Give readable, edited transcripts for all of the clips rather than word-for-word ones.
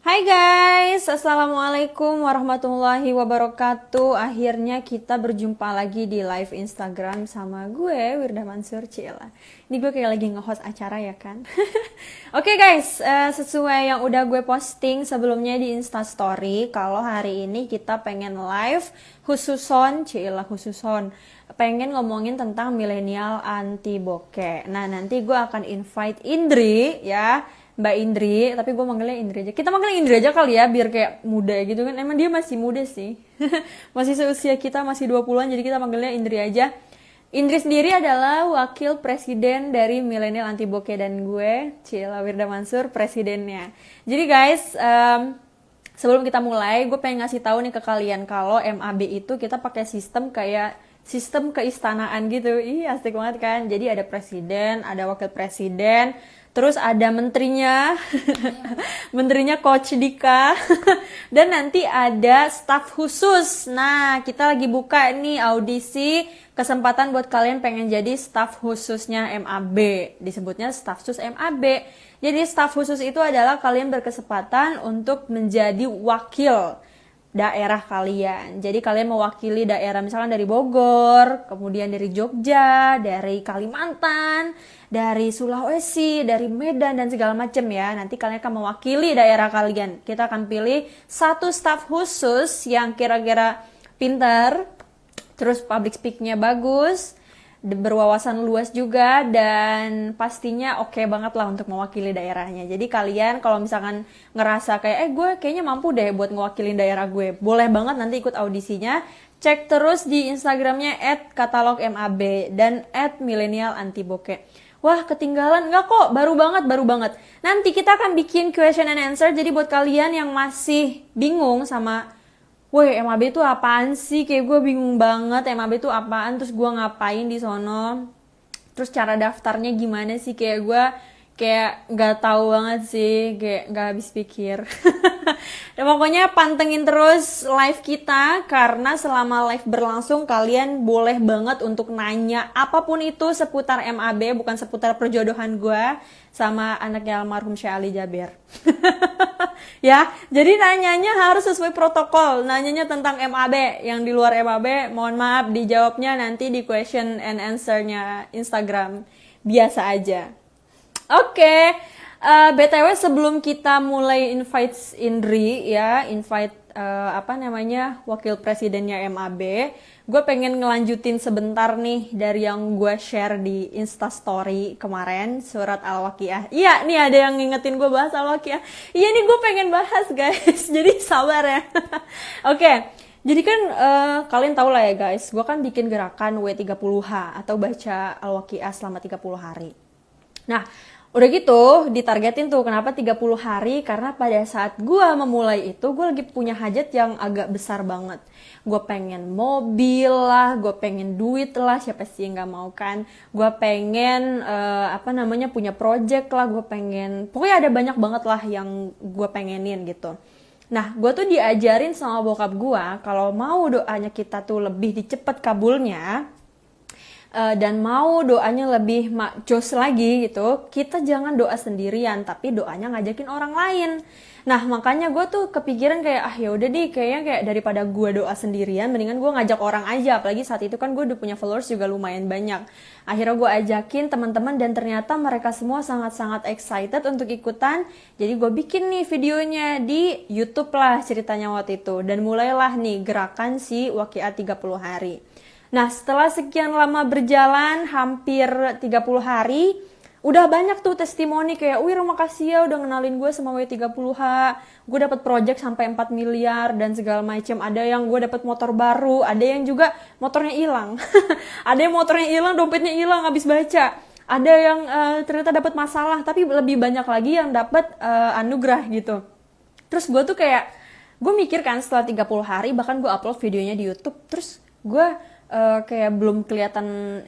Hai guys, Assalamualaikum warahmatullahi wabarakatuh. Akhirnya kita berjumpa lagi di live Instagram sama gue, Wirda Mansur Cila. Ini gue kayak lagi nge-host acara ya kan. Oke guys, sesuai yang udah gue posting sebelumnya di Instastory, kalau hari ini kita pengen live khususon, pengen ngomongin tentang milenial anti bokeh. Nah nanti gue akan invite Indri ya, Mbak Indri, tapi gue manggilnya Indri aja. Kita manggilnya Indri aja kali ya, biar kayak muda gitu kan. Emang dia masih muda sih. Masih seusia kita, masih 20-an, jadi kita manggilnya Indri aja. Indri sendiri adalah wakil presiden dari Milenial Anti Bokeh dan gue, Cila Wirda Mansur, presidennya. Jadi guys, sebelum kita mulai, gue pengen ngasih tahu nih ke kalian kalau MAB itu kita pakai sistem kayak sistem keistanaan gitu. Ih, asik banget kan. Jadi ada presiden, ada wakil presiden, terus ada menterinya, menterinya Coach Dika, dan nanti ada staf khusus. Nah, kita lagi buka nih audisi kesempatan buat kalian pengen jadi staf khususnya MAB. Disebutnya staf khusus MAB. Jadi staf khusus itu adalah kalian berkesempatan untuk menjadi wakil daerah kalian. Jadi kalian mewakili daerah misalkan dari Bogor, kemudian dari Jogja, dari Kalimantan, dari Sulawesi, dari Medan dan segala macam ya. Nanti kalian akan mewakili daerah kalian. Kita akan pilih satu staf khusus yang kira-kira pintar, terus public speak-nya bagus, berwawasan luas juga, dan pastinya oke banget lah untuk mewakili daerahnya. Jadi kalian kalau misalkan ngerasa kayak gue kayaknya mampu deh buat ngewakilin daerah gue, boleh banget nanti ikut audisinya. Cek terus di Instagramnya @katalogmab dan @milenialantiboke. Wah ketinggalan, nggak kok, baru banget. Nanti kita akan bikin question and answer, jadi buat kalian yang masih bingung sama woi MAB itu apaan sih? Kayak gue bingung banget MAB itu apaan, terus gue ngapain di sono, terus cara daftarnya gimana sih? Kayak gue kayak nggak tahu banget sih, kayak nggak habis pikir. Dan pokoknya pantengin terus live kita, karena selama live berlangsung kalian boleh banget untuk nanya apapun itu seputar MAB, bukan seputar perjodohan gue sama anaknya almarhum Syekh Ali Jaber. Ya, jadi nanyanya harus sesuai protokol. Nanyanya tentang MAB, yang di luar MAB mohon maaf dijawabnya nanti di question and answer-nya Instagram biasa aja. Oke, BTW sebelum kita mulai invite Indri ya, wakil presidennya MAB, gue pengen ngelanjutin sebentar nih dari yang gue share di Instastory kemarin, surat Al-Waqiah. Iya, nih ada yang ngingetin gue bahas Al-Waqiah. Iya nih gue pengen bahas guys, jadi sabar ya. Oke. Jadi kan kalian tahu lah ya guys, gue kan bikin gerakan W30H atau baca Al-Waqiah selama 30 hari. Nah, udah gitu ditargetin tuh, kenapa 30 hari? Karena pada saat gue memulai itu, gue lagi punya hajat yang agak besar banget. Gue pengen mobil lah, gue pengen duit lah, siapa sih yang gak mau kan? Gue pengen, punya project lah, gue pengen, pokoknya ada banyak banget lah yang gue pengenin gitu. Nah, gue tuh diajarin sama bokap gue, kalau mau doanya kita tuh lebih dicepet kabulnya, dan mau doanya lebih jos lagi gitu, kita jangan doa sendirian, tapi doanya ngajakin orang lain. Nah makanya gue tuh kepikiran kayak ya udah deh, kayaknya kayak daripada gue doa sendirian, mendingan gue ngajak orang aja. Apalagi saat itu kan gue udah punya followers juga lumayan banyak. Akhirnya gue ajakin teman-teman dan ternyata mereka semua sangat-sangat excited untuk ikutan. Jadi gue bikin nih videonya di YouTube lah ceritanya waktu itu, dan mulailah nih gerakan si Waqiah 30 hari. Nah setelah sekian lama berjalan, hampir 30 hari, udah banyak tuh testimoni kayak, wih makasih ya udah ngenalin gue sama W30H, gue dapet project sampai 4 miliar dan segala macam. Ada yang gue dapet motor baru, ada yang juga motornya hilang. Ada yang motornya hilang, dompetnya hilang habis baca. Ada yang ternyata dapet masalah, tapi lebih banyak lagi yang dapet anugerah gitu. Terus gue tuh kayak, gue mikir kan setelah 30 hari, bahkan gue upload videonya di YouTube, terus gue kayak belum kelihatan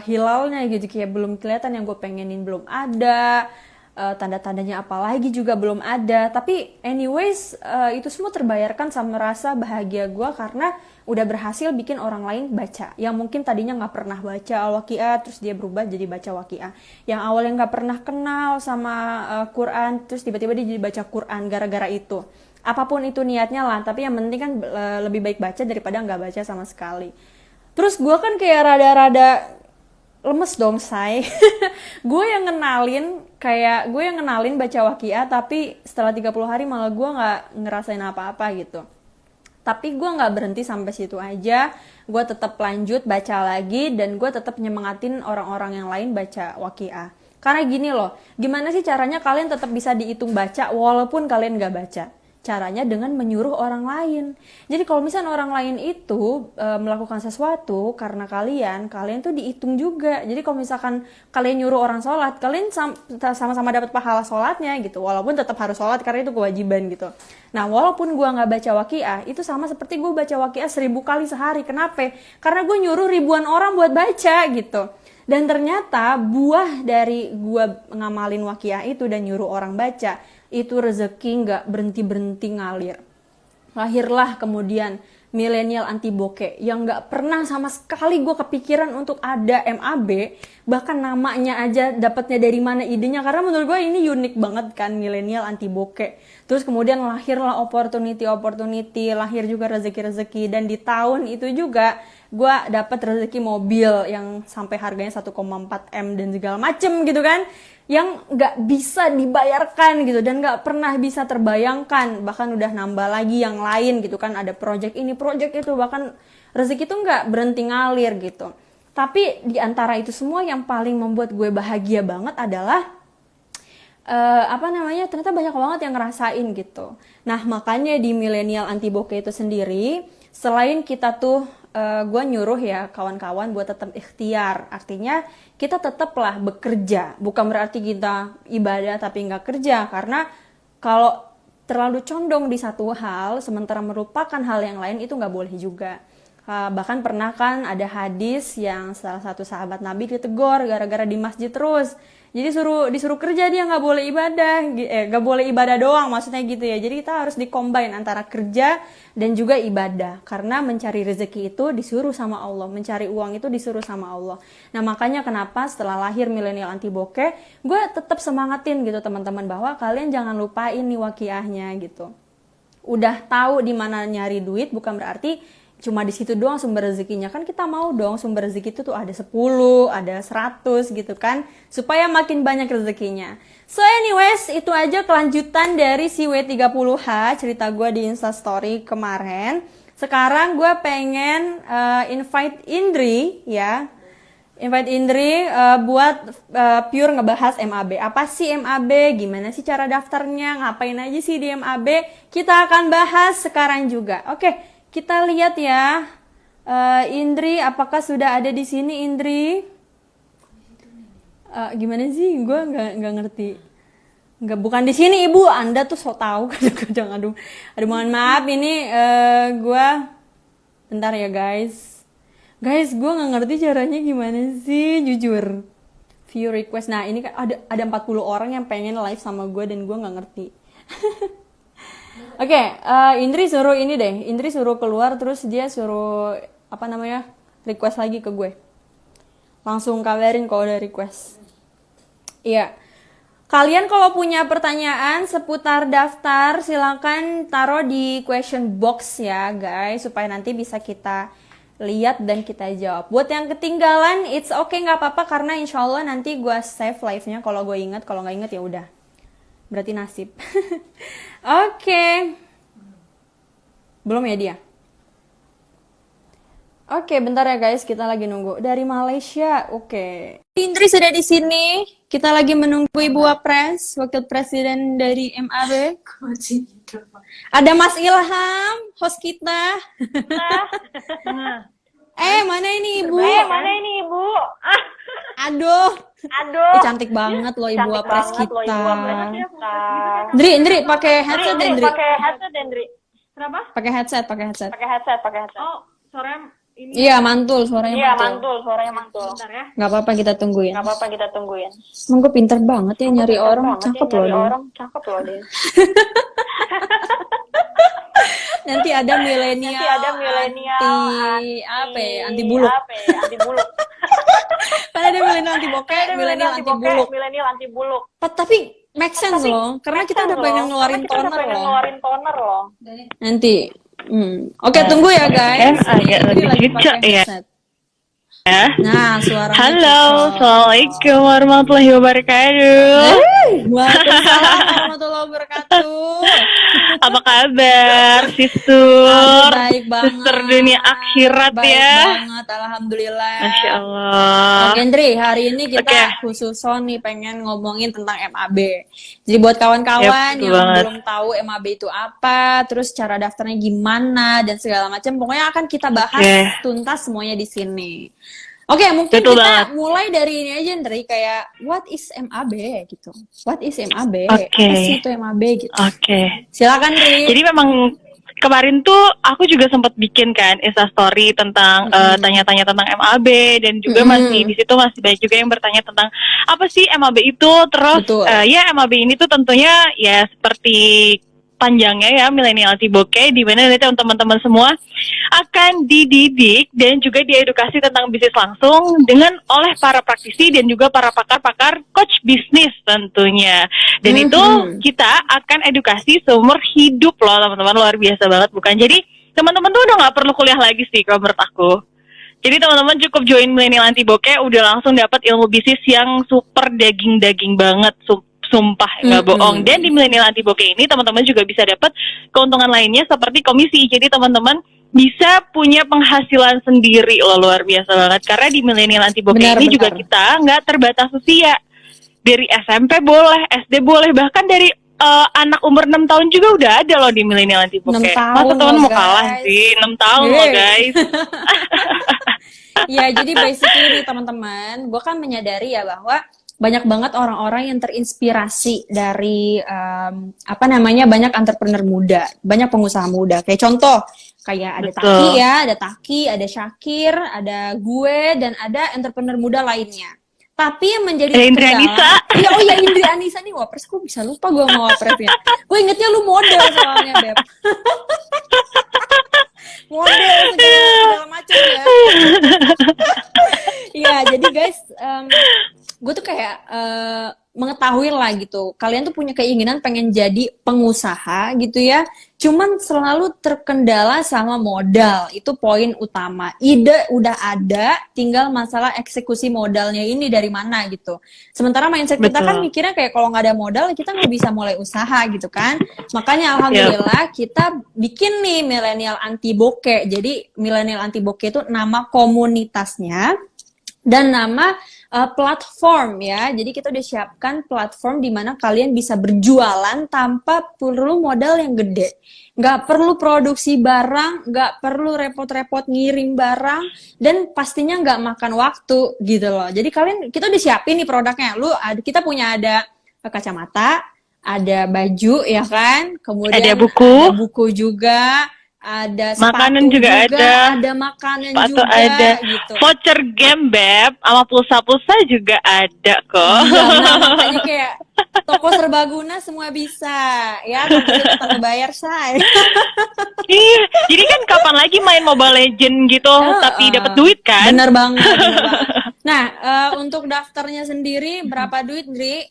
hilalnya gitu, kayak belum kelihatan yang gue pengenin belum ada, tanda-tandanya apalagi juga belum ada. Tapi anyways, itu semua terbayarkan sama rasa bahagia gue karena udah berhasil bikin orang lain baca. Yang mungkin tadinya nggak pernah baca Al-Waqiah, terus dia berubah jadi baca Waqiah. Yang awalnya nggak pernah kenal sama Quran, terus tiba-tiba dia jadi baca Quran gara-gara itu. Apapun itu niatnya lah, tapi yang penting kan lebih baik baca daripada nggak baca sama sekali. Terus gue kan kayak rada-rada lemes dong, say. Gue yang ngenalin baca Waqiah, tapi setelah 30 hari malah gue nggak ngerasain apa-apa gitu. Tapi gue nggak berhenti sampai situ aja. Gue tetap lanjut baca lagi dan gue tetap nyemangatin orang-orang yang lain baca Waqiah. Karena gini loh, gimana sih caranya kalian tetap bisa dihitung baca walaupun kalian nggak baca? Caranya dengan menyuruh orang lain. Jadi kalau misalnya orang lain itu melakukan sesuatu karena kalian tuh dihitung juga. Jadi kalau misalkan kalian nyuruh orang sholat, kalian sama-sama dapat pahala sholatnya gitu. Walaupun tetap harus sholat karena itu kewajiban gitu. Nah, walaupun gue nggak baca Waqiah, itu sama seperti gue baca Waqiah 1000 kali sehari. Kenapa? Karena gue nyuruh ribuan orang buat baca gitu. Dan ternyata buah dari gue ngamalin Waqiah itu dan nyuruh orang baca, itu rezeki nggak berhenti-berhenti ngalir. Lahirlah kemudian milenial anti bokeh yang nggak pernah sama sekali gue kepikiran untuk ada MAB, bahkan namanya aja dapatnya dari mana idenya, karena menurut gue ini unik banget kan, milenial anti bokeh. Terus kemudian lahirlah opportunity, lahir juga rezeki-rezeki, dan di tahun itu juga gue dapat rezeki mobil yang sampai harganya 1,4 M dan segala macem gitu kan, yang nggak bisa dibayarkan gitu dan nggak pernah bisa terbayangkan. Bahkan udah nambah lagi yang lain gitu kan, ada project ini project itu, bahkan rezeki itu nggak berhenti ngalir gitu. Tapi di antara itu semua yang paling membuat gue bahagia banget adalah ternyata banyak banget yang ngerasain gitu. Nah, makanya di milenial anti bokeh itu sendiri, selain kita tuh gue nyuruh ya kawan-kawan buat tetap ikhtiar, artinya kita tetaplah bekerja, bukan berarti kita ibadah tapi nggak kerja, karena kalau terlalu condong di satu hal sementara merupakan hal yang lain itu nggak boleh juga. Bahkan pernah kan ada hadis yang salah satu sahabat Nabi ditegur gara-gara di masjid terus. Jadi disuruh kerja, dia nggak boleh ibadah, nggak boleh ibadah doang maksudnya gitu ya. Jadi kita harus dicombine antara kerja dan juga ibadah, karena mencari rezeki itu disuruh sama Allah, mencari uang itu disuruh sama Allah. Nah, makanya kenapa setelah lahir milenial anti bokeh, gue tetap semangatin gitu teman-teman, bahwa kalian jangan lupain nih Waqiahnya gitu. Udah tahu di mana nyari duit bukan berarti cuma di situ doang sumber rezekinya, kan kita mau dong sumber rezeki itu tuh ada 10, ada 100 gitu kan, supaya makin banyak rezekinya. So anyways, itu aja kelanjutan dari si W30H, cerita gue di Instastory kemarin. Sekarang gue pengen invite Indri ya, buat pure ngebahas MAB. Apa sih MAB? Gimana sih cara daftarnya? Ngapain aja sih di MAB? Kita akan bahas sekarang juga. Oke. Kita lihat ya, Indri, apakah sudah ada di sini, Indri? Gimana sih? Gue nggak ngerti. Bukan di sini, Ibu. Anda tuh so tahu. Kadang-kadang, aduh, mohon maaf. Ini gue, bentar ya guys. Guys, gue nggak ngerti caranya gimana sih, jujur. View request. Nah, ini kan ada 40 orang yang pengen live sama gue dan gue nggak ngerti. Oke, Indri suruh ini deh. Indri suruh keluar, terus dia suruh request lagi ke gue. Langsung kabarin kalau udah request. Iya. Kalian kalau punya pertanyaan seputar daftar, silakan taruh di question box ya, guys, supaya nanti bisa kita lihat dan kita jawab. Buat yang ketinggalan, it's okay, nggak apa-apa, karena insya Allah nanti gue save live-nya kalau gue inget. Kalau nggak inget ya udah. Berarti nasib. Oke. Belum ya dia? Oke, bentar ya guys, kita lagi nunggu. Dari Malaysia, oke. Indri sudah di sini. Kita lagi menunggu Ibu Wapres, Wakil Presiden dari MAB. Ada Mas Ilham, host kita. Mana ini Ibu? Aduh. Cantik banget loh Ibu Wapres kita. Indri, pakai headset Indri. Kenapa? Pakai headset. Oh, suaranya Iya, mantul, suaranya Iya, mantul. mantul, suaranya mantul. Bentar ya. Nggak apa-apa, kita tungguin. Nggak apa-apa, kita tungguin. Emang gue pinter banget ya nyari Pinter orang, banget ya cakep loh nyari dia. orang, cakep loh dia. Nanti ada milenial, anti buluk. Anti buluk. Kan ada milenial anti bokeh, milenial anti buluk. Milenial anti buluk. Tapi make sense loh, karena kita udah pengen ngeluarin toner loh. Nanti. Oke, tunggu ya guys. Agak lebih cocok ya. Nah, suaranya Halo, cocok. Assalamualaikum warahmatullahi wabarakatuh. Waalaikumsalam warahmatullahi wabarakatuh. Apa kabar, Sister? Baik banget. Sister dunia akhirat baik ya. Banget, alhamdulillah. Masya Allah. Oke, Ndri, hari ini kita khususon nih pengen ngomongin tentang MAB. Jadi buat kawan-kawan yang belum tahu MAB itu apa, terus cara daftarnya gimana dan segala macam, pokoknya akan kita bahas tuntas semuanya di sini. Oke, mungkin kita mulai dari ini aja, Ndri, kayak what is MAB gitu. What is MAB? Apa sih itu MAB gitu. Silakan, Ndri. Jadi memang kemarin tuh aku juga sempat bikin kan Instastory tentang tanya-tanya tentang MAB dan juga masih di situ masih banyak juga yang bertanya tentang apa sih MAB itu. Terus ya MAB ini tuh tentunya ya seperti panjangnya ya milenial anti bokeh, di mana nanti teman-teman semua akan dididik dan juga diedukasi tentang bisnis langsung dengan oleh para praktisi dan juga para pakar-pakar coach bisnis tentunya. Dan itu kita akan edukasi seumur hidup loh teman-teman, luar biasa banget bukan? Jadi teman-teman tuh udah nggak perlu kuliah lagi sih kalau menurut aku. Jadi teman-teman cukup join milenial anti bokeh udah langsung dapat ilmu bisnis yang super daging-daging banget, sumpah nggak bohong. Dan di milenial anti bokeh ini teman-teman juga bisa dapat keuntungan lainnya seperti komisi. Jadi teman-teman bisa punya penghasilan sendiri loh, luar biasa banget. Karena di milenial anti bokeh ini juga kita nggak terbatas usia. Dari SMP boleh, SD boleh, bahkan dari anak umur 6 tahun juga udah ada loh di milenial anti bokeh. Masa teman mau kalah sih, 6 tahun loh guys. Ya, jadi basically nih teman-teman, gue kan menyadari ya bahwa banyak banget orang-orang yang terinspirasi dari banyak entrepreneur muda, banyak pengusaha muda. Kayak contoh, kayak ada Taki, ada Syakir, ada gue, dan ada entrepreneur muda lainnya. Tapi yang menjadi Indri Anissa. Indri Anissa nih wapres, gue bisa lupa gue mau wapresnya. Gue ingetnya lu model soalnya, Beb. Model segala macam ya. Iya, jadi guys, gue tuh kayak mengetahui lah gitu, kalian tuh punya keinginan pengen jadi pengusaha gitu ya, cuman selalu terkendala sama modal. Itu poin utama. Ide udah ada, tinggal masalah eksekusi modalnya ini dari mana gitu. Sementara mindset kita kan mikirnya kayak kalau nggak ada modal kita nggak bisa mulai usaha gitu kan. Makanya alhamdulillah kita bikin nih milenial anti bokeh. Jadi milenial anti bokeh itu nama komunitasnya dan nama platform ya. Jadi kita udah siapkan platform di mana kalian bisa berjualan tanpa perlu modal yang gede. Nggak perlu produksi barang, nggak perlu repot-repot ngirim barang, dan pastinya nggak makan waktu gitu loh. Jadi kita udah siapin nih produknya. Kita punya ada kacamata, ada baju ya kan, kemudian ada buku juga. Ada makanan juga ada makanan juga ada gitu. Voucher game Beb sama pulsa juga ada kok. Iya, nah makanya kayak toko serbaguna semua bisa ya, tanpa bayar say. Iya, jadi kan kapan lagi main Mobile Legend gitu tapi dapat duit kan? Bener banget. Nah, untuk daftarnya sendiri berapa duit, Ndri?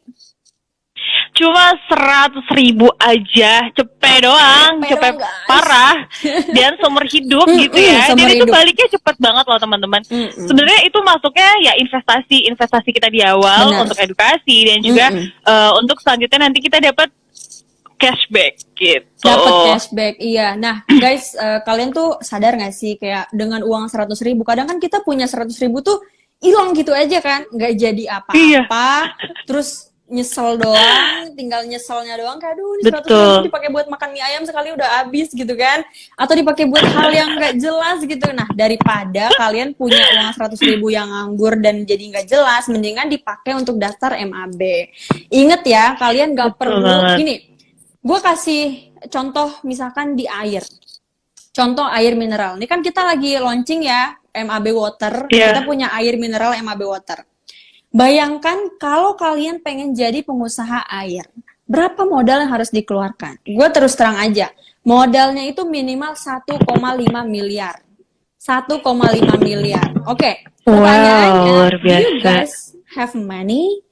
Cuma 100.000 aja, cepet doang, cepet parah, dan seumur hidup gitu ya. Dan itu baliknya cepet banget loh teman-teman. Sebenarnya itu masuknya ya investasi kita di awal untuk edukasi dan juga untuk selanjutnya nanti kita dapat cashback gitu. Dapat cashback, iya. Nah guys, kalian tuh sadar nggak sih kayak dengan uang 100.000, kadang kan kita punya 100.000 tuh hilang gitu aja kan, nggak jadi apa-apa, terus nyesel doang, tinggal nyeselnya doang, kayak aduh ini 100.000 dipakai buat makan mie ayam sekali udah habis gitu kan, atau dipakai buat hal yang nggak jelas gitu. Nah daripada kalian punya uang 100.000 yang nganggur dan jadi nggak jelas, mendingan dipakai untuk daftar MAB. Ingat ya, kalian nggak perlu gini. Gue kasih contoh misalkan di air. Contoh air mineral. Ini kan kita lagi launching ya, MAB Water, Iya. kita punya air mineral MAB Water. Bayangkan kalau kalian pengen jadi pengusaha air, berapa modal yang harus dikeluarkan? Gue terus terang aja, modalnya itu minimal 1,5 miliar. 1,5 miliar. Oke, pertanyaannya, luar do you biasa. guys have money?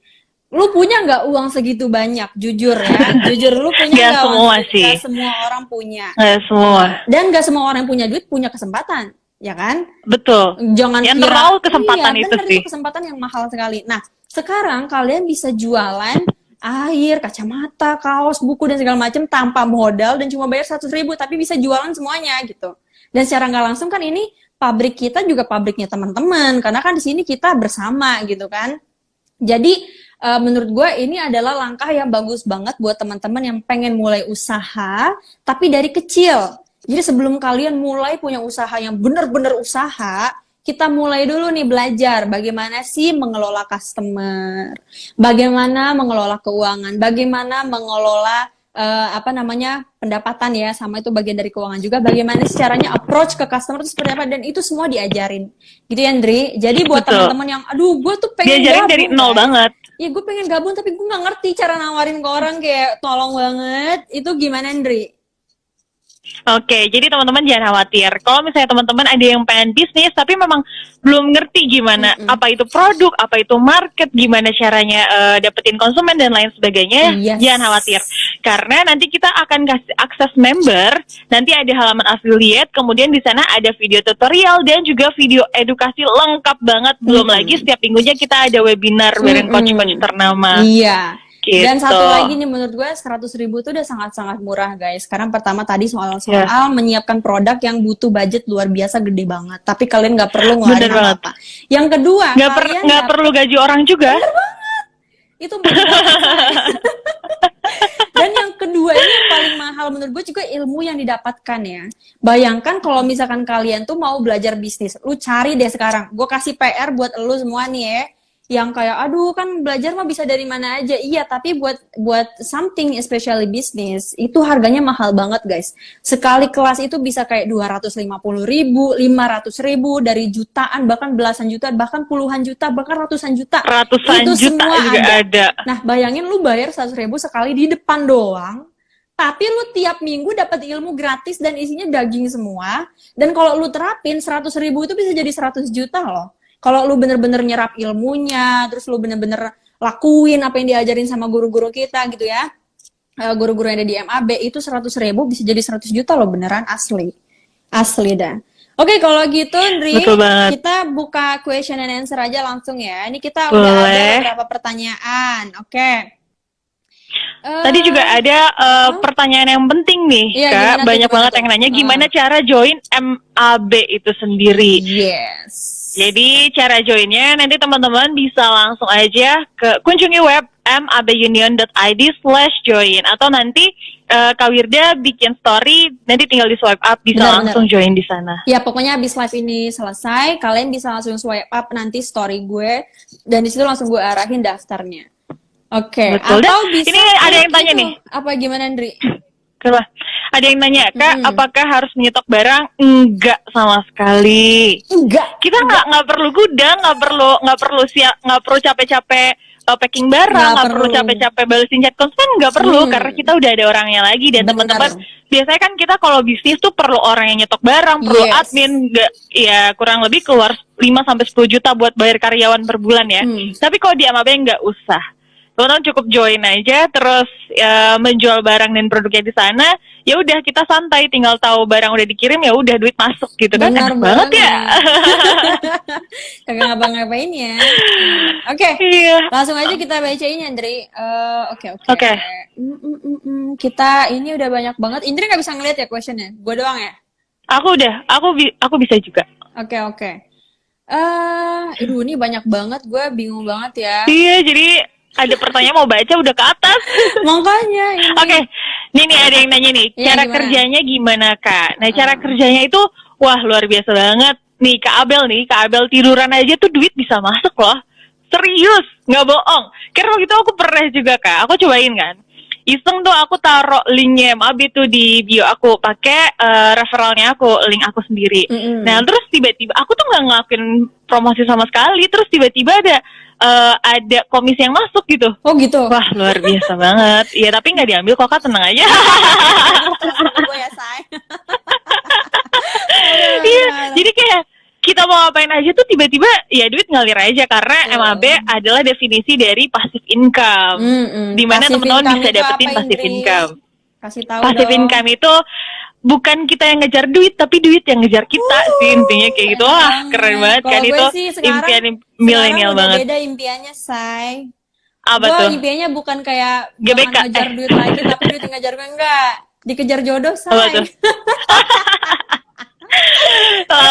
Lu punya nggak uang segitu banyak? Jujur ya, jujur lu punya Nggak nggak uang semua segitu? sih. Nggak semua orang punya. Nggak semua. Dan nggak semua orang yang punya duit punya kesempatan, ya kan? Betul. Jangan Yang kira, terlalu kesempatan iya, itu bener, sih. kesempatan yang mahal sekali. Nah, sekarang kalian bisa jualan air, kacamata, kaos, buku dan segala macam tanpa modal dan cuma bayar 100.000, tapi bisa jualan semuanya gitu. Dan secara nggak langsung kan ini pabrik kita juga pabriknya teman-teman, karena kan di sini kita bersama gitu kan. Jadi menurut gue ini adalah langkah yang bagus banget buat teman-teman yang pengen mulai usaha, tapi dari kecil. Jadi sebelum kalian mulai punya usaha yang bener-bener usaha, kita mulai dulu nih belajar bagaimana sih mengelola customer, bagaimana mengelola keuangan, bagaimana mengelola pendapatan ya, sama itu bagian dari keuangan juga, bagaimana sih caranya approach ke customer itu seperti apa, dan itu semua diajarin gitu ya Andri. Jadi buat Betul. teman-teman yang aduh gue tuh pengen Diajarin gabung dari nol guys. banget. Ya gue pengen gabung tapi gue nggak ngerti cara nawarin ke orang, kayak tolong banget, itu gimana Andri? Oke, jadi teman-teman jangan khawatir. Kalau misalnya teman-teman ada yang pengen bisnis tapi memang belum ngerti gimana apa itu produk, apa itu market, gimana caranya dapetin konsumen dan lain sebagainya, Yes. jangan khawatir. Karena nanti kita akan kasih akses member, nanti ada halaman affiliate, kemudian di sana ada video tutorial dan juga video edukasi lengkap banget. Belum lagi setiap minggunya kita ada webinar bareng coach-coach ternama. Iya. Gitu. Dan satu lagi nih, menurut gue 100.000 tuh udah sangat-sangat murah guys. Karena pertama tadi soal menyiapkan produk yang butuh budget luar biasa gede banget. Tapi kalian nggak perlu ngeluarin apa-apa. Yang kedua, nggak perlu gaji orang juga. Bener banget. Itu benar. Dan yang kedua ini yang paling mahal menurut gue juga ilmu yang didapatkan ya. Bayangkan kalau misalkan kalian tuh mau belajar bisnis, lu cari deh sekarang. Gue kasih PR buat lu semua nih ya. Yang kayak aduh kan belajar mah bisa dari mana aja. Iya, tapi buat something especially business itu harganya mahal banget guys. Sekali kelas itu bisa kayak 250.000, 500.000, dari jutaan, bahkan belasan juta, bahkan puluhan juta, bahkan ratusan juta. Ratusan itu juta semua juga ada. Nah, bayangin lu bayar 100.000 sekali di depan doang. Tapi lu tiap minggu dapat ilmu gratis dan isinya daging semua. Dan kalau lu terapin 100.000 itu bisa jadi 100 juta loh. Kalau lu bener-bener nyerap ilmunya, terus lu bener-bener lakuin apa yang diajarin sama guru-guru kita gitu ya, guru-guru yang ada di MAB, itu 100.000 bisa jadi 100 juta loh, beneran asli dah. Oke, kalau gitu Ndri, kita buka question and answer aja langsung ya. Ini kita udah ada beberapa pertanyaan. Oke. Tadi juga ada pertanyaan yang penting nih, Kak. Banyak banget yang nanya gimana cara join MAB itu sendiri. Yes. Jadi cara joinnya nanti teman-teman bisa langsung aja kunjungi web mabunion.id/join, atau nanti Kak Wirda bikin story, nanti tinggal di swipe up, bisa langsung join di sana. Ya pokoknya habis live ini selesai, kalian bisa langsung swipe up nanti story gue, dan di situ langsung gue arahin daftarnya. Oke. Betul. Atau bisa ini ada yang tanya nih. Apa gimana Ndri? Coba. Ada yang nanya, Kak, apakah harus menyetok barang? Enggak sama sekali. Enggak. Kita nggak perlu gudang, nggak perlu capek-capek packing barang, nggak perlu capek-capek balesin chat konsumen, nggak perlu, karena kita udah ada orangnya lagi. Dan teman-teman, biasanya kan kita kalau bisnis tuh perlu orang yang nyetok barang, perlu admin, ya kurang lebih keluar 5-10 juta buat bayar karyawan per bulan ya. Tapi kalau di MAB nggak usah. Teman-teman cukup join aja, terus menjual barang dan produknya di sana. Ya udah, kita santai, tinggal tahu barang udah dikirim, ya udah duit masuk gitu kan. Enak banget ya. Kagak ngapa-ngapain ya. Oke. Langsung aja kita bacain ya, Ndri. Oke. Kita ini udah banyak banget. Indri nggak bisa ngeliat ya questionnya? Gue doang ya? Aku bisa juga. Oke. Ini banyak banget, gue bingung banget ya. Iya, jadi ada pertanyaan mau baca udah ke atas. Makanya ini. Oke. Nih ada yang nanya nih, cara kerjanya gimana, Kak? Nah, cara kerjanya itu wah luar biasa banget. Nih Kak Abel tiduran aja tuh duit bisa masuk loh. Serius, nggak bohong. Karena waktu itu aku pernah juga, Kak. Aku cobain kan. iseng tuh aku taruh linknya MAB tuh di bio aku, pakai referralnya aku, link aku sendiri. Nah terus tiba-tiba aku tuh nggak ngelakuin promosi sama sekali, terus tiba-tiba ada komisi yang masuk gitu. Oh gitu. Wah luar biasa banget. Iya tapi nggak diambil kok Kak, tenang aja. Gue ya say. Iya, jadi kayak kita mau ngapain aja tuh tiba-tiba ya duit ngalir aja, karena MAB adalah definisi dari passive income. Dimana teman-teman bisa dapetin passive income. Kasih tahu passive dong. income itu bukan kita yang ngejar duit, tapi duit yang ngejar kita sih, intinya kayak gitu. Wah keren banget kan, itu impian milenial banget. Beda impiannya say. Apa Gua tuh? impiannya bukan kayak GBK. ngejar duit lagi, tapi duit yang ngejar gue enggak. Dikejar jodoh say. Apa tuh?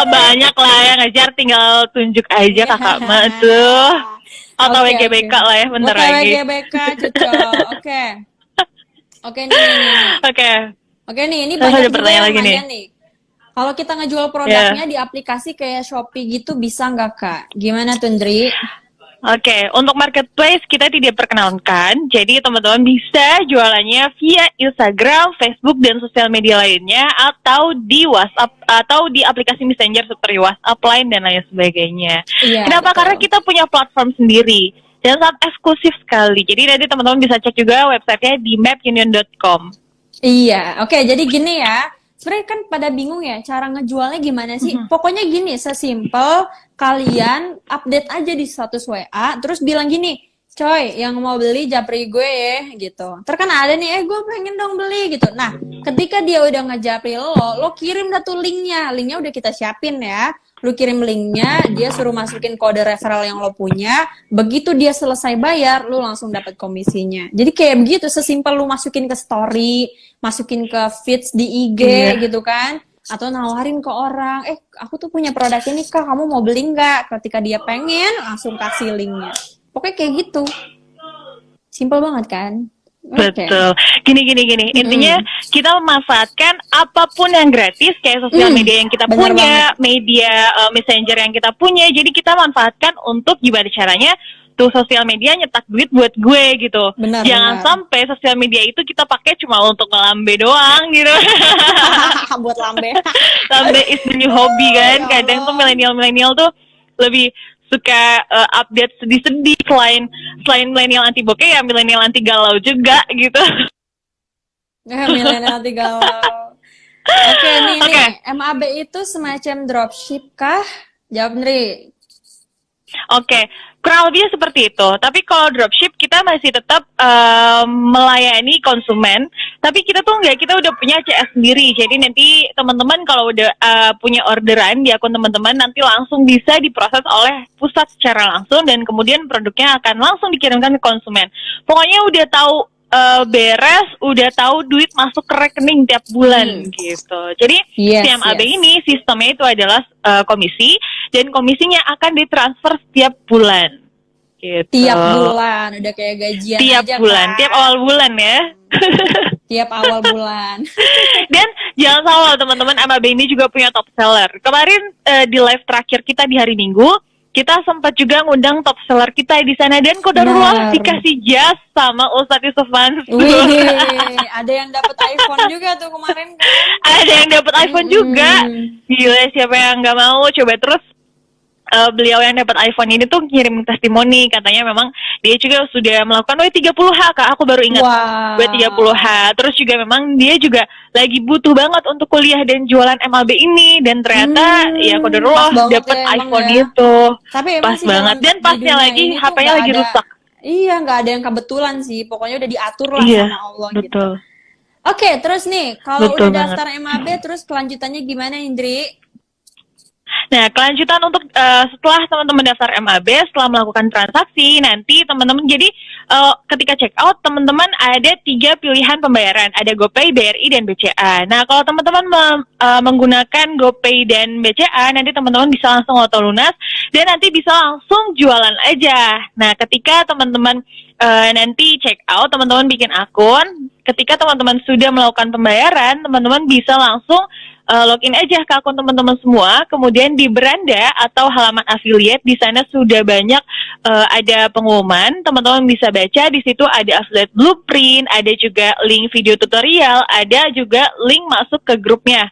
Banyak lah yang ngejar, tinggal tunjuk aja kakak mah tuh. Atau WGBK lah ya, bentar lagi. WGBK cocok. Oke nih. Oke nih, ini banyak juga yang nanya nih. Kalau kita ngejual produknya di aplikasi kayak Shopee gitu, bisa nggak Kak? Gimana tuh Ndri? Oke, untuk marketplace kita tidak perkenalkan, jadi teman-teman bisa jualannya via Instagram, Facebook, dan sosial media lainnya, atau di WhatsApp, atau di aplikasi Messenger seperti WhatsApp, Line, dan lain sebagainya. Iya, kenapa? Betul. Karena kita punya platform sendiri, dan sangat eksklusif sekali, jadi nanti teman-teman bisa cek juga websitenya di mapunion.com. Iya, oke, jadi gini ya. Sebenarnya kan pada bingung ya, cara ngejualnya gimana sih? Pokoknya gini, sesimpel kalian update aja di status WA, terus bilang gini, coy, yang mau beli japri gue ya, gitu. Terus kan ada nih, gue pengen dong beli, gitu. Nah, ketika dia udah ngejapri lo kirim dah tuh linknya udah kita siapin ya. Lu kirim linknya, dia suruh masukin kode referral yang lo punya, begitu dia selesai bayar, lu langsung dapat komisinya. Jadi kayak begitu, sesimpel lu masukin ke story, masukin ke feeds di IG gitu kan, atau nawarin ke orang, aku tuh punya produk ini Kak, kamu mau beli nggak? Ketika dia pengen, langsung kasih linknya. Pokoknya kayak gitu. Simpel banget kan? Betul. Gini. Intinya kita memanfaatkan apapun yang gratis, kayak sosial media yang kita punya, media messenger yang kita punya. Jadi kita manfaatkan untuk gimana caranya tuh sosial media nyetak duit buat gue gitu. Jangan sampai sosial media itu kita pakai cuma untuk ngelambe doang gitu. Buat lambe. Lambe is the new hobby kan. Kadang tuh milenial tuh lebih suka update sedih-sedih, selain milenial anti bokeh ya milenial anti galau juga gitu. Milenial anti galau. Oke, nih MAB itu semacam dropship kah? Jawab Ndri. Oke, kurang lebihnya seperti itu. Tapi kalau dropship kita masih tetap melayani konsumen. Tapi kita tuh kita udah punya CS sendiri. Jadi nanti teman-teman kalau udah punya orderan di akun teman-teman, nanti langsung bisa diproses oleh pusat secara langsung, dan kemudian produknya akan langsung dikirimkan ke konsumen. Pokoknya udah tahu beres, udah tahu duit masuk ke rekening tiap bulan gitu. Jadi CMAB ini sistemnya itu adalah komisi, dan komisinya akan ditransfer setiap bulan. Gitu. Tiap bulan, udah kayak gajian tiap aja bulan, kan? Tiap awal bulan ya. Tiap awal bulan. Dan jangan salah teman-teman, MAB ini juga punya top seller. Kemarin di live terakhir kita di hari Minggu, kita sempat juga ngundang top seller kita di sana, dan kodarullah dikasih jas sama Ustadz Yusuf Mansur. Wih, ada yang dapat iPhone juga tuh kemarin kan? Ada yang dapat iPhone juga. Gila, siapa yang nggak mau? Coba terus beliau yang dapat iPhone ini tuh kirim testimoni, katanya memang dia juga sudah melakukan W30H Kak, aku baru ingat. W30H. Terus juga memang dia juga lagi butuh banget untuk kuliah dan jualan MAB ini, dan ternyata ya qadarullah dapat iPhone ya. Itu. Tapi pas banget, dan pasnya lagi HP-nya lagi rusak. Iya, nggak ada yang kebetulan sih, pokoknya udah diatur lah sama Allah gitu. Oke, terus nih kalau udah daftar MAB, terus kelanjutannya gimana Indri? Nah, kelanjutan untuk setelah teman-teman daftar MAB, setelah melakukan transaksi, nanti teman-teman jadi ketika check out, teman-teman ada 3 pilihan pembayaran, ada GoPay, BRI, dan BCA. Nah, kalau teman-teman menggunakan GoPay dan BCA, nanti teman-teman bisa langsung auto lunas, dan nanti bisa langsung jualan aja. Nah, ketika teman-teman nanti check out, teman-teman bikin akun, ketika teman-teman sudah melakukan pembayaran, teman-teman bisa langsung login aja ke akun teman-teman semua, kemudian di beranda atau halaman affiliate di sana sudah banyak ada pengumuman, teman-teman bisa baca di situ ada affiliate blueprint, ada juga link video tutorial, ada juga link masuk ke grupnya.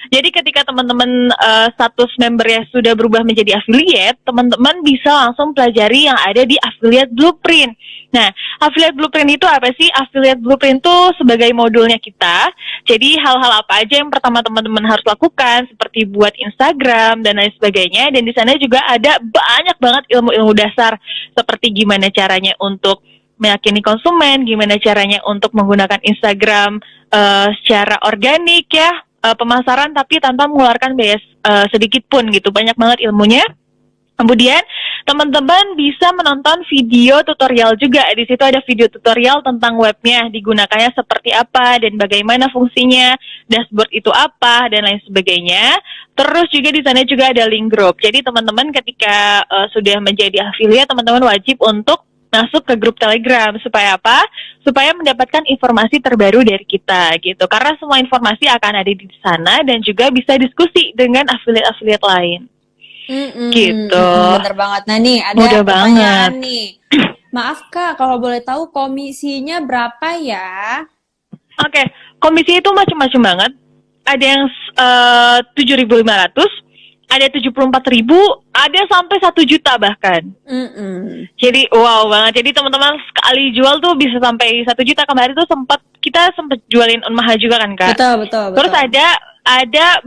Jadi ketika teman-teman status membernya sudah berubah menjadi affiliate, teman-teman bisa langsung pelajari yang ada di affiliate blueprint. Nah, affiliate blueprint itu apa sih? Affiliate blueprint itu sebagai modulnya kita. Jadi hal-hal apa aja yang pertama teman-teman harus lakukan, seperti buat Instagram dan lain sebagainya. Dan di sana juga ada banyak banget ilmu-ilmu dasar, seperti gimana caranya untuk meyakini konsumen, gimana caranya untuk menggunakan Instagram secara organik ya, pemasaran tapi tanpa mengeluarkan biaya sedikit pun gitu. Banyak banget ilmunya. Kemudian teman-teman bisa menonton video tutorial juga. Di situ ada video tutorial tentang webnya, digunakannya seperti apa dan bagaimana fungsinya, dashboard itu apa dan lain sebagainya. Terus juga di sana juga ada link grup. Jadi teman-teman ketika sudah menjadi affiliate, teman-teman wajib untuk masuk ke grup Telegram. Supaya apa? Supaya mendapatkan informasi terbaru dari kita gitu. Karena semua informasi akan ada di sana dan juga bisa diskusi dengan affiliate-affiliate lain. Gitu. Bener banget. Nah nih ada Mudah pertanyaan banget. nih. Maaf Kak, kalau boleh tahu komisinya berapa ya? Oke, komisi itu macam-macam banget. Ada yang 7.500, ada 74.000, ada sampai 1 juta bahkan. Jadi wow banget. Jadi teman-teman sekali jual tuh bisa sampai 1 juta. Kemarin tuh kita sempat jualin Unmaha juga kan Kak. Betul. Terus ada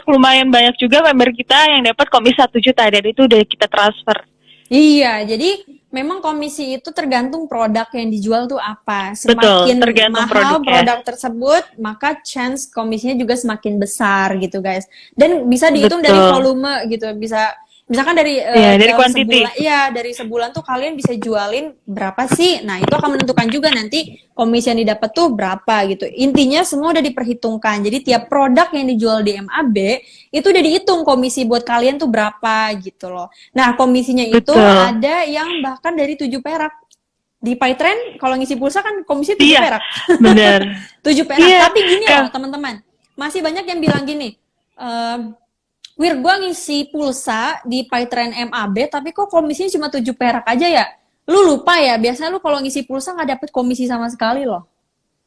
lumayan banyak juga member kita yang dapat komisi 1 juta dan itu udah kita transfer. Iya, jadi memang komisi itu tergantung produk yang dijual tuh apa. Semakin tergantung mahal produknya. produk tersebut, maka chance komisinya juga semakin besar gitu guys. Dan bisa dihitung dari volume gitu, misalkan dari dari dalam quantity. dari sebulan tuh kalian bisa jualin berapa sih? Nah, itu akan menentukan juga nanti komisi yang didapat tuh berapa gitu. Intinya semua udah diperhitungkan. Jadi tiap produk yang dijual di MAB itu udah dihitung komisi buat kalian tuh berapa gitu loh. Nah, komisinya itu ada yang bahkan dari 7 perak. Di Paytrend kalau ngisi pulsa kan komisi 7 perak. Bener. 7 perak. Tapi gini loh teman-teman. Masih banyak yang bilang gini, Wir, gue ngisi pulsa di Paytrend MAB, tapi kok komisinya cuma 7 perak aja ya? Lu lupa ya, biasanya lu kalau ngisi pulsa nggak dapet komisi sama sekali loh.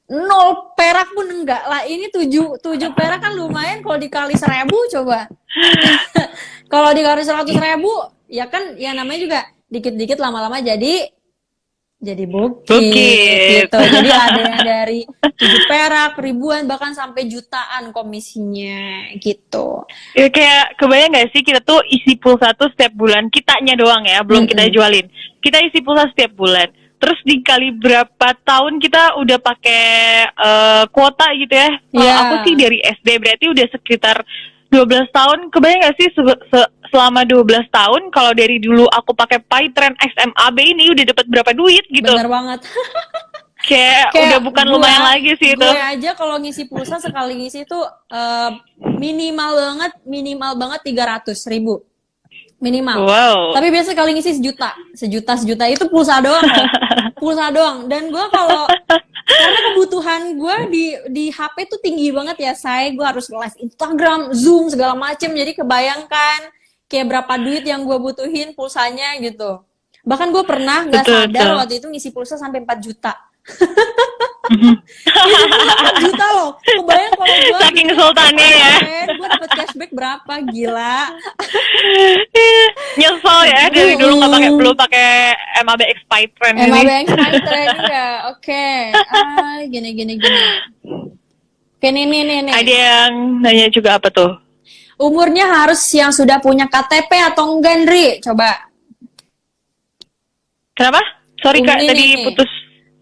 0 perak pun enggak lah. Ini 7 perak kan lumayan kalau dikali 1.000 coba. Kalau dikali 100.000, ya kan ya namanya juga dikit-dikit lama-lama jadi bukit gitu. Jadi ada yang dari 7 perak, ribuan, bahkan sampai jutaan komisinya gitu. Ya kayak kebayang gak sih kita tuh isi pulsa tuh setiap bulan, kitanya doang ya, belum kita jualin. Kita isi pulsa setiap bulan. Terus dikali berapa tahun kita udah pakai kuota gitu ya. Kalau aku sih dari SD berarti udah sekitar 12 tahun. Kebayang gak sih selama 12 tahun kalau dari dulu aku pakai Paytrend XMAB ini udah dapat berapa duit gitu. Bener banget. kayak udah bukan lumayan lagi sih itu. Gue aja kalau ngisi pulsa sekali ngisi tuh minimal banget 300.000 minimal. Wow. Tapi biasa kali ngisi sejuta itu pulsa doang loh. Pulsa doang. Dan gue karena kebutuhan gue di HP tuh tinggi banget ya, gue harus live Instagram, Zoom segala macem. Jadi kebayangkan kayak berapa duit yang gue butuhin pulsanya gitu. Bahkan gue pernah nggak sadar waktu itu ngisi pulsa sampai 4 juta. 4 juta loh. Kebayang kalau gue saking sultannya ya. Gue dapet cashback berapa, gila. Nyesel ya dari dulu belum pakai MAB X Paytrend ini. MAB X Paytrend ya. Oke. Gini. Oke, nih. Ada yang nanya juga apa tuh? Umurnya harus yang sudah punya KTP atau enggak, Ndri? Coba. Kenapa? Sorry Kak, tadi putus.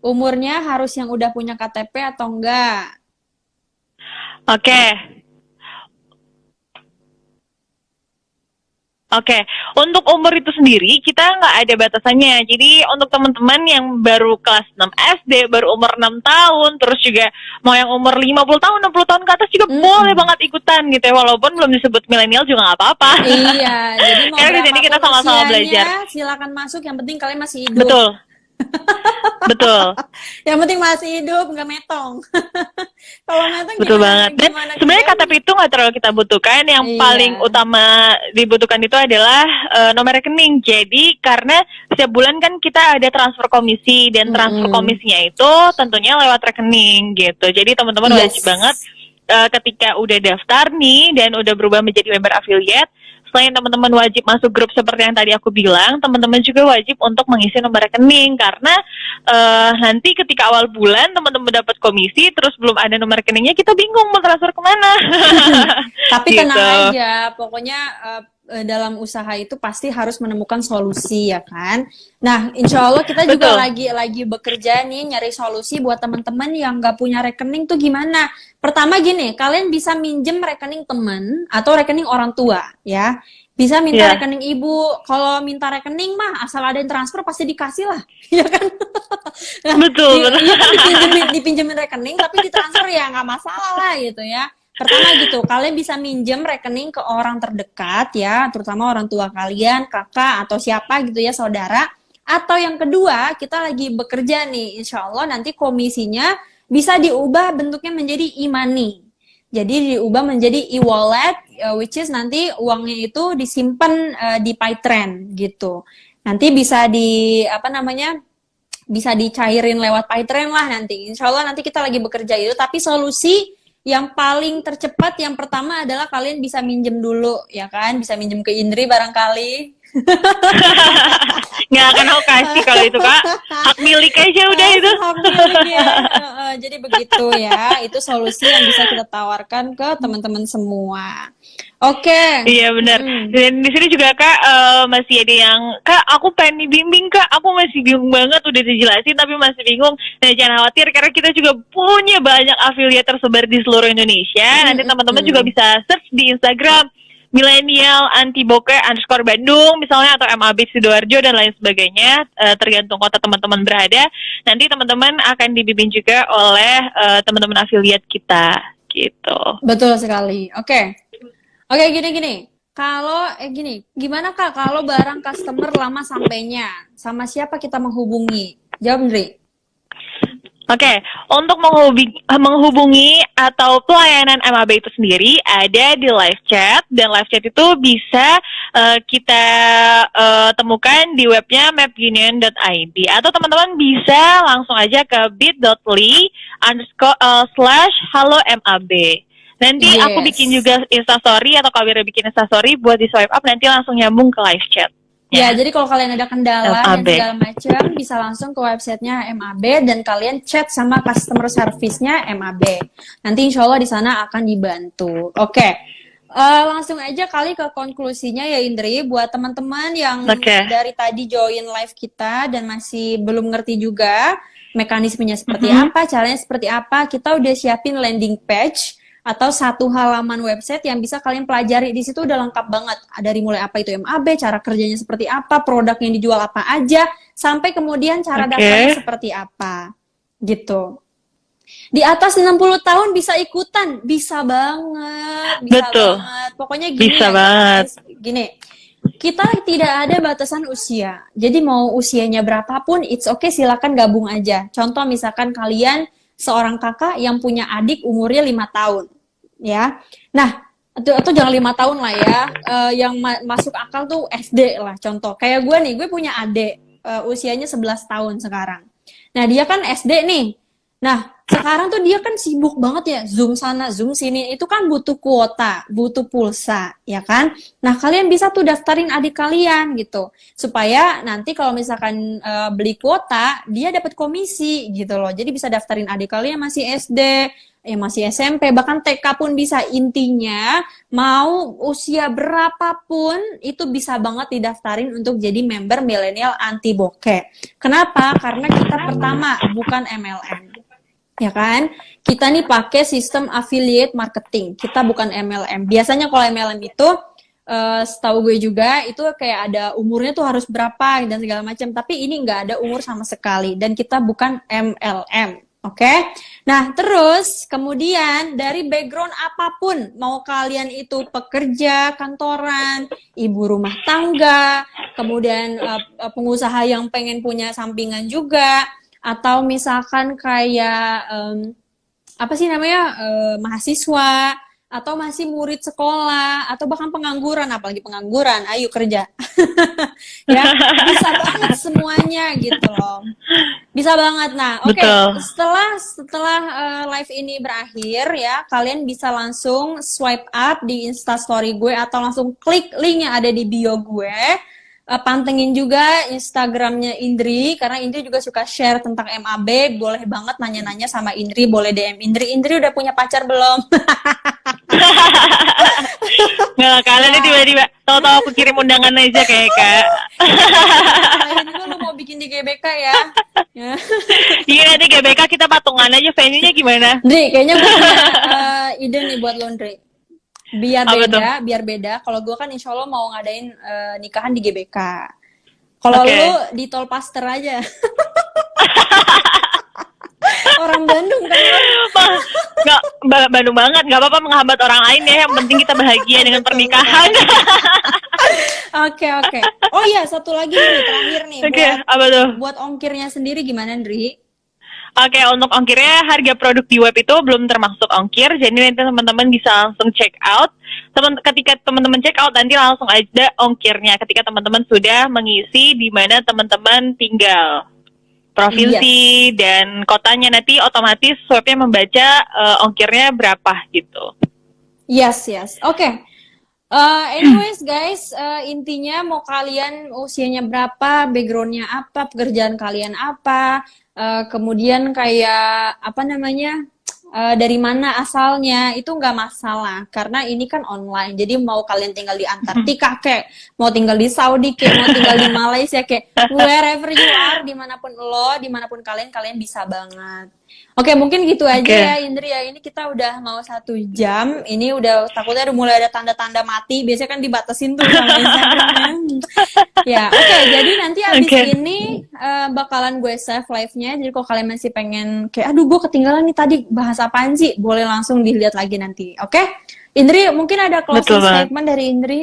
Umurnya harus yang udah punya KTP atau enggak? Oke, untuk umur itu sendiri kita nggak ada batasannya. Jadi untuk teman-teman yang baru kelas 6 SD, baru umur 6 tahun, terus juga mau yang umur 50 tahun, 60 tahun ke atas juga boleh banget ikutan gitu ya. Walaupun belum disebut milenial juga nggak apa-apa. Iya, jadi mau berapapun jadi kita sama-sama belajar. Silakan masuk, yang penting kalian masih hidup. Betul. Yang penting masih hidup, nggak metong. Kalau Meta Betul gimana? banget. Dan Gimana sebenarnya kerjanya? KTP itu nggak terlalu kita butuhkan. Yang paling Iya. utama dibutuhkan itu adalah nomor rekening. Jadi karena setiap bulan kan kita ada transfer komisi dan transfer Mm-mm. komisinya itu tentunya lewat rekening gitu. Jadi teman-teman wajib banget Yes. ketika udah daftar nih dan udah berubah menjadi member affiliate, selain teman-teman wajib masuk grup seperti yang tadi aku bilang, teman-teman juga wajib untuk mengisi nomor rekening karena nanti ketika awal bulan teman-teman dapat komisi terus belum ada nomor rekeningnya, kita bingung mau transfer kemana. Tapi tenang Gitu. aja, pokoknya dalam usaha itu pasti harus menemukan solusi ya kan. Nah, insya Allah kita juga Betul. lagi bekerja nih nyari solusi buat teman-teman yang nggak punya rekening tuh gimana. Pertama gini, kalian bisa minjem rekening teman atau rekening orang tua ya. Bisa minta Iya. rekening ibu. Kalau minta rekening mah asal ada yang transfer pasti dikasih lah, ya kan? Nah, Betul, betul. iya kan dipinjemin rekening tapi ditransfer ya nggak masalah lah gitu ya. Pertama gitu, kalian bisa minjem rekening ke orang terdekat ya, terutama orang tua kalian, kakak atau siapa gitu ya, saudara. Atau yang kedua, kita lagi bekerja nih, insya Allah nanti komisinya bisa diubah bentuknya menjadi e-money. Jadi diubah menjadi e-wallet, which is nanti uangnya itu disimpan di PayTrend gitu. Nanti bisa apa namanya, bisa dicairin lewat PayTrend lah nanti. Insya Allah nanti kita lagi bekerja itu, tapi solusi yang paling tercepat yang pertama adalah kalian bisa minjem dulu ya kan, bisa minjem ke Indri barangkali. Nggak akan aku kasih kalau itu Kak, hak milik aja udah itu. Hak milik ya. Jadi begitu ya, itu solusi yang bisa kita tawarkan ke teman-teman semua. Oke. Iya benar. Dan di sini juga Kak masih ada yang Kak aku pengen dibimbing Kak, aku masih bingung banget udah dijelasin tapi masih bingung. Nah jangan khawatir karena kita juga punya banyak affiliate tersebar di seluruh Indonesia. Nanti teman-teman juga bisa search di Instagram Millennial Antiboke _Bandung misalnya atau MAB Sidoarjo dan lain sebagainya, tergantung kota teman-teman berada. Nanti teman-teman akan dibimbing juga oleh teman-teman affiliate kita gitu. Betul sekali. Oke. Oke, gini. Kalau gini, gimana Kak kalau barang customer lama sampainya? Sama siapa kita menghubungi? Jawab, Ndri. Oke, untuk menghubungi atau pelayanan MAB itu sendiri ada di live chat, dan live chat itu bisa kita temukan di webnya mapunion.id atau teman-teman bisa langsung aja ke bit.ly/halo-mab. Nanti aku bikin juga instastory atau Kak Wira bikin instastory buat di swipe up nanti langsung nyambung ke live chat. Ya, jadi kalau kalian ada kendala MAB. dan segala macam, bisa langsung ke websitenya MAB dan kalian chat sama customer service-nya MAB. Nanti insya Allah di sana akan dibantu. Oke, langsung aja kali ke konklusinya ya Indri. Buat teman-teman yang dari tadi join live kita dan masih belum ngerti juga mekanismenya seperti apa, caranya seperti apa, kita udah siapin landing page atau satu halaman website yang bisa kalian pelajari. Di situ udah lengkap banget, dari mulai apa itu MAB, cara kerjanya seperti apa, produk yang dijual apa aja, sampai kemudian cara daftarnya seperti apa gitu. Di atas 60 tahun bisa ikutan, bisa banget, Betul. banget. Pokoknya gini bisa ya, banget. Gini, kita tidak ada batasan usia. Jadi mau usianya berapapun, it's okay, silakan gabung aja. Contoh misalkan kalian seorang kakak yang punya adik umurnya 5 tahun, ya. Nah, atau jangan 5 tahun lah ya, yang masuk akal tuh SD lah contoh. Kayak gue nih, gue punya adik, usianya 11 tahun sekarang. Nah, dia kan SD nih. Nah, sekarang tuh dia kan sibuk banget ya, Zoom sana, Zoom sini, itu kan butuh kuota, butuh pulsa, ya kan? Nah, kalian bisa tuh daftarin adik kalian gitu, supaya nanti kalau misalkan beli kuota, dia dapat komisi gitu loh. Jadi bisa daftarin adik kalian masih SD, masih SMP, bahkan TK pun bisa. Intinya, mau usia berapapun, itu bisa banget didaftarin untuk jadi member Millennial Anti Bokeh. Kenapa? Karena kita pertama, bukan MLM. Ya kan, kita nih pakai sistem affiliate marketing, kita bukan MLM. Biasanya kalau MLM itu setahu gue juga itu kayak ada umurnya tuh harus berapa dan segala macam, tapi ini nggak ada umur sama sekali dan kita bukan MLM. Oke? Nah, terus kemudian dari background apapun, mau kalian itu pekerja kantoran, ibu rumah tangga, kemudian pengusaha yang pengen punya sampingan juga, atau misalkan kayak apa sih namanya, mahasiswa atau masih murid sekolah atau bahkan pengangguran, apalagi pengangguran, ayo kerja. Ya, bisa banget semuanya gitu loh. Bisa banget. Nah, oke, Betul. setelah live ini berakhir ya, kalian bisa langsung swipe up di Insta Story gue atau langsung klik link yang ada di bio gue. Pantengin juga Instagramnya Indri karena Indri juga suka share tentang MAB. Boleh banget nanya-nanya sama Indri, boleh DM Indri. Indri udah punya pacar belum? Nggak lah, kalian nih tiba-tiba tahu-tahu aku kirim undangan aja kayak Kak. Kalian juga lu mau bikin di GBK ya? Ya. Iya, nanti GBK kita patungan aja, venue-nya gimana? Dri, kayaknya gue punya ide nih buat lo, Dri. Biar Apa tuh? beda. Kalau gue kan insya Allah mau ngadain nikahan di GBK. Kalau Oke. lu di Tol Paster aja. Orang Bandung kan lo. Nggak, Bandung banget, nggak apa-apa menghambat orang lain ya, yang penting kita bahagia dengan pernikahan. Oke. Oh iya, satu lagi nih, terakhir nih. Oke, apa tuh? Buat ongkirnya sendiri gimana, Dri? Oke, untuk ongkirnya harga produk di web itu belum termasuk ongkir, jadi nanti teman-teman bisa langsung check out. Ketika teman-teman check out, nanti langsung ada ongkirnya ketika teman-teman sudah mengisi di mana teman-teman tinggal. Provinsi dan kotanya, nanti otomatis webnya membaca ongkirnya berapa gitu. Yes. Oke. Anyways guys, intinya mau kalian usianya berapa, backgroundnya apa, pekerjaan kalian apa, kemudian kayak apa namanya, dari mana asalnya, itu nggak masalah karena ini kan online. Jadi mau kalian tinggal di Antartika kayak, mau tinggal di Saudi kayak, mau tinggal di Malaysia kayak, wherever you are, dimanapun kalian bisa banget. Oke, mungkin gitu aja ya Indri ya. Ini kita udah mau 1 jam. Ini udah takutnya udah mulai ada tanda-tanda mati. Biasanya kan dibatasin tuh sama Instagramnya. Ya, oke. Jadi nanti abis ini bakalan gue save live-nya. Jadi kalau kalian masih pengen kayak, aduh gue ketinggalan nih tadi bahas apaan sih, boleh langsung dilihat lagi nanti. Oke? Indri, mungkin ada closing statement dari Indri?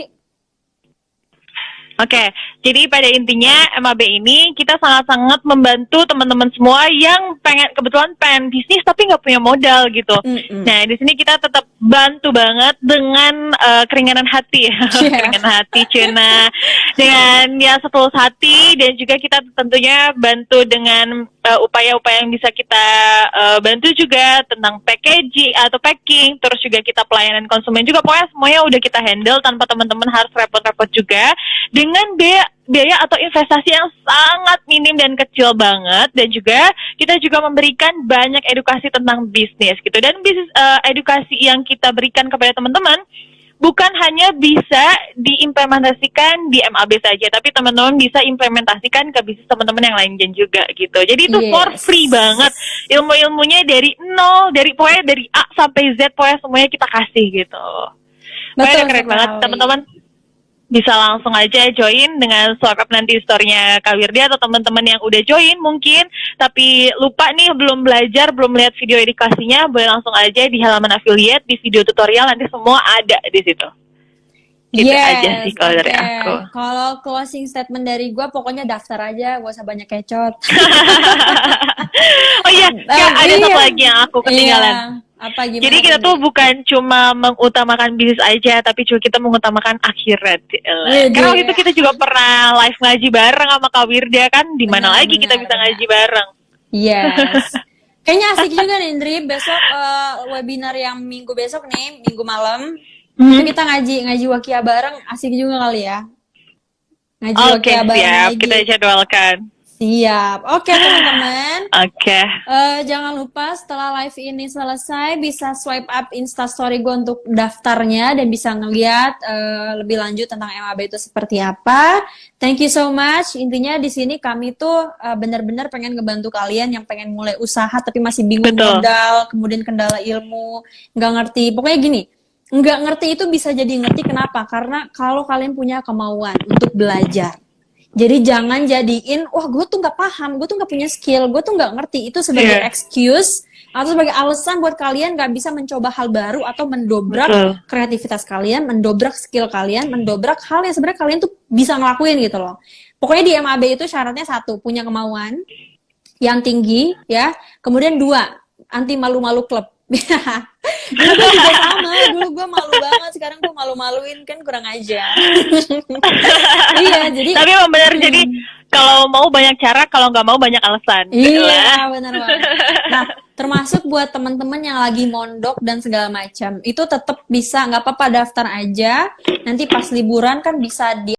Oke, jadi pada intinya MAB ini kita sangat-sangat membantu teman-teman semua yang kebetulan pengen bisnis tapi nggak punya modal gitu. Nah, di sini kita tetap bantu banget dengan keringanan hati, keringanan hati, Cina, dengan ya setulus hati, dan juga kita tentunya bantu dengan upaya-upaya yang bisa kita bantu juga tentang packaging atau packing, terus juga kita pelayanan konsumen juga, pokoknya semuanya udah kita handle tanpa teman-teman harus repot-repot juga, dengan biaya atau investasi yang sangat minim dan kecil banget, dan juga kita juga memberikan banyak edukasi tentang bisnis gitu, dan bisnis edukasi yang kita berikan kepada teman-teman bukan hanya bisa diimplementasikan di MAB saja, tapi teman-teman bisa implementasikan ke bisnis teman-teman yang lain juga gitu. Jadi itu for free banget, ilmu-ilmunya dari nol, pokoknya dari A sampai Z, pokoknya semuanya kita kasih gitu. Pokoknya keren banget, teman-teman bisa langsung aja join dengan swipe up nanti story-nya Kak Wirdi, atau teman-teman yang udah join mungkin tapi lupa nih, belum belajar, belum lihat video edukasinya, boleh langsung aja di halaman affiliate, di video tutorial, nanti semua ada di situ. Gitu aja sih kalau dari aku. Kalau closing statement dari gue, pokoknya daftar aja, gak usah banyak kecot. Oh iya, Kak, ada satu lagi yang aku ketinggalan. Apa, gimana? Jadi kita tuh bukan cuma mengutamakan bisnis aja, tapi juga kita mengutamakan akhirat. Karena waktu itu kita juga pernah live ngaji bareng sama Kak Wirda kan, di mana lagi kita bisa ngaji bareng. Yes. Kayaknya asik juga nih Indri, besok webinar yang minggu besok nih, minggu malam. Itu kita ngaji wakia bareng, asik juga kali ya. Ngaji wakia bareng. Oke, siap, kita jadwalkan. Siap. Oke, teman-teman. Oke. Jangan lupa setelah live ini selesai bisa swipe up Instastory gue untuk daftarnya dan bisa ngeliat lebih lanjut tentang MAB itu seperti apa. Thank you so much. Intinya di sini kami tuh benar-benar pengen ngebantu kalian yang pengen mulai usaha tapi masih bingung modal, kemudian kendala ilmu, nggak ngerti. Pokoknya gini, nggak ngerti itu bisa jadi ngerti. Kenapa? Karena kalau kalian punya kemauan untuk belajar. Jadi jangan jadiin, wah gue tuh nggak paham, gue tuh nggak punya skill, gue tuh nggak ngerti. Itu sebagai excuse atau sebagai alasan buat kalian nggak bisa mencoba hal baru atau mendobrak kreativitas kalian, mendobrak skill kalian, mendobrak hal yang sebenarnya kalian tuh bisa ngelakuin gitu loh. Pokoknya di MAB itu syaratnya 1, punya kemauan yang tinggi ya. Kemudian 2, anti malu-malu klub. Dulu gue juga sama, dulu gue malu banget, sekarang gue malu-maluin kan kurang ajar. Iya, jadi Tapi emang benar, jadi kalau mau banyak cara, kalau nggak mau banyak alasan. Gitu iya, lah. benar banget. Nah, termasuk buat teman-teman yang lagi mondok dan segala macam, itu tetap bisa, nggak apa-apa daftar aja. Nanti pas liburan kan bisa di